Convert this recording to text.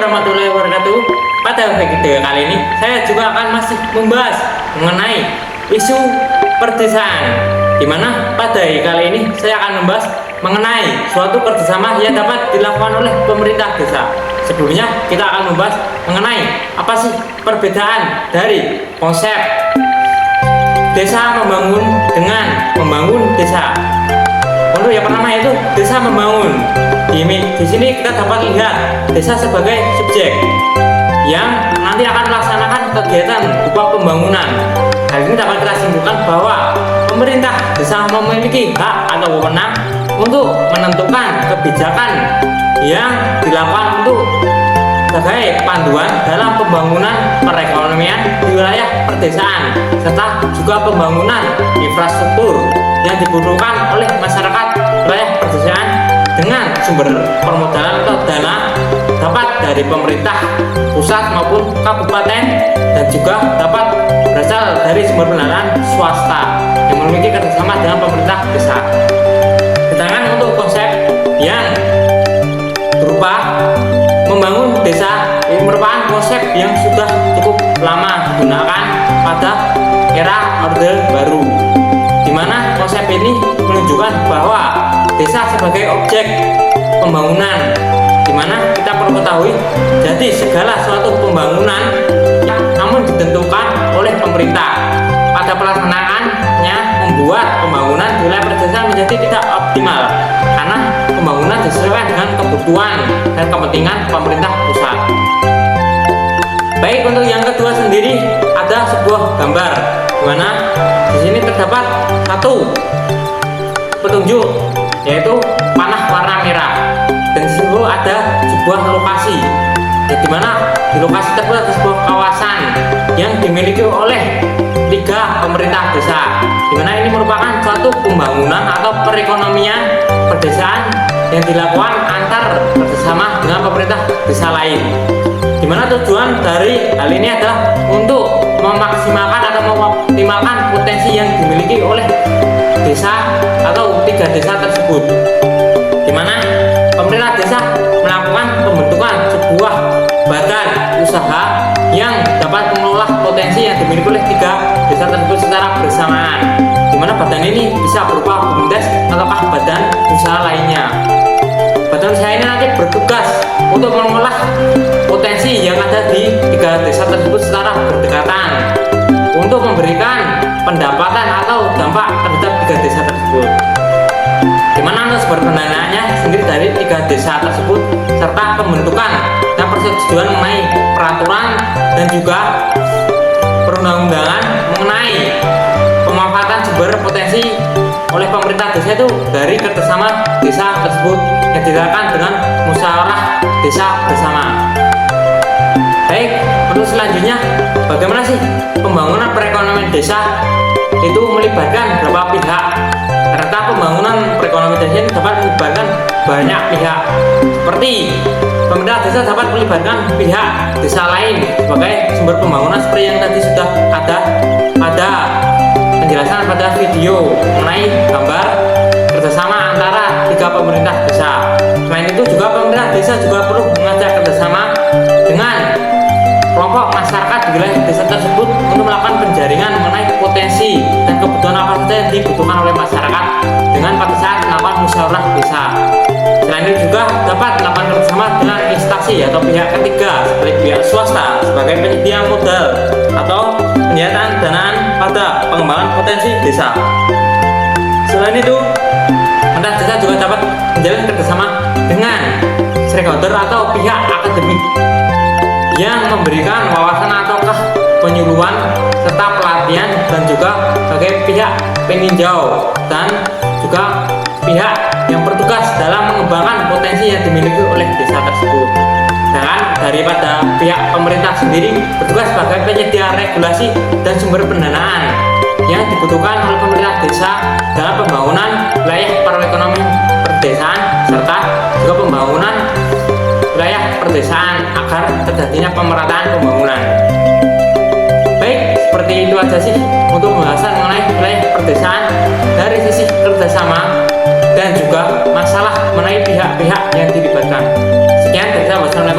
warahmatullahi wabarakatuh. Pada video kali ini saya juga akan masih membahas mengenai isu perdesaan, di mana pada kali ini saya akan membahas mengenai suatu kerjasama yang dapat dilakukan oleh pemerintah desa. Sebelumnya kita akan membahas mengenai apa sih perbedaan dari konsep desa membangun dengan membangun desa. Untuk yang pertama yaitu desa membangun. Di sini kita dapat lihat desa sebagai subjek yang nanti akan melaksanakan kegiatan berupa pembangunan. Hal ini dapat kita simpulkan bahwa pemerintah desa memiliki hak atau wewenang untuk menentukan kebijakan yang dilakukan untuk sebagai panduan dalam pembangunan perekonomian di wilayah perdesaan serta juga pembangunan infrastruktur yang dibutuhkan oleh masyarakat wilayah perdesaan dengan sumber permodalan atau dana dapat dari pemerintah pusat maupun kabupaten dan juga dapat berasal dari sumber pendanaan swasta yang memiliki kerjasama dengan pemerintah desa. Sedangkan untuk konsep yang berupa membangun desa ini merupakan konsep yang sudah cukup lama digunakan pada era Orde Baru, di mana konsep ini menunjukkan bahwa desa sebagai objek pembangunan, di mana kita perlu ketahui jadi segala suatu pembangunan namun ditentukan oleh pemerintah pada pelaksanaannya membuat pembangunan di wilayah perdesaan menjadi tidak optimal karena pembangunan disesuaikan dengan kebutuhan dan kepentingan pemerintah pusat. Baik, untuk yang kedua sendiri ada sebuah gambar di mana di sini terdapat satu petunjuk yaitu panah warna merah dan di situ ada sebuah lokasi di mana di lokasi tersebut ada sebuah kawasan yang dimiliki oleh 3 pemerintah desa, di mana ini merupakan suatu pembangunan atau perekonomian perdesaan yang dilakukan antar bersama dengan pemerintah desa lain, di mana tujuan dari hal ini adalah untuk memaksimalkan atau mengoptimalkan potensi yang dimiliki oleh desa atau 3 desa tersebut, di mana pemerintah desa melakukan pembentukan sebuah badan usaha yang dapat mengelola potensi yang dimiliki oleh 3 desa tersebut secara bersamaan, di mana badan ini bisa berupa BUMDes ataukah badan usaha lainnya. Badan usaha ini nanti bertugas untuk mengolah potensi yang ada di 3 desa tersebut secara berdekatan untuk memberikan pendapatan atau dampak terhadap 3 desa tersebut, di mana sumber pendanaannya sendiri dari 3 desa tersebut serta pembentukan dan persetujuan mengenai peraturan dan juga perundang-undangan mengenai pemanfaatan sumber potensi oleh pemerintah desa itu dari kerjasama desa tersebut yang dilakukan dengan musyawarah desa bersama. Baik, untuk selanjutnya bagaimana sih pembangunan perekonomian desa itu melibatkan berapa pihak? Ternyata pembangunan perekonomian desa ini dapat melibatkan banyak pihak, seperti pemerintah desa dapat melibatkan pihak desa lain sebagai sumber pembangunan seperti yang tadi sudah ada pada penjelasan pada video mengenai gambar kerjasama antara 3 pemerintah desa. Selain itu juga pemerintah desa juga perlu mengajak kerjasama dengan kelompok masyarakat di wilayah desa tersebut untuk melakukan penjaringan mengenai potensi dan kebutuhan apa saja yang dibutuhkan oleh masyarakat dengan pada saat melakukan musyawarah desa. Selain itu juga dapat melakukan kerjasama dengan instansi atau pihak ketiga seperti pihak swasta sebagai penyedia modal atau penyediaan danaan pada pengembangan potensi desa. Selain itu, pemerintah desa juga dapat menjalin kerjasama dengan stakeholder atau pihak akademik yang memberikan wawasan ataukah penyuluhan serta pelatihan dan juga sebagai pihak peninjau dan juga pihak yang bertugas dalam mengembangkan potensi yang dimiliki oleh desa tersebut. Dan daripada pihak pemerintah sendiri bertugas sebagai penyedia regulasi dan sumber pendanaan yang dibutuhkan oleh pemerintah desa dalam pembangunan wilayah perekonomian perdesaan serta juga pembangunan wilayah perdesaan agar terjadinya pemerataan pembangunan. Baik, seperti itu aja sih untuk pembahasan mengenai wilayah perdesaan dari sisi kerjasama dan juga masalah mengenai pihak-pihak yang dilibatkan. Sekian dari saya, wassalamualaikum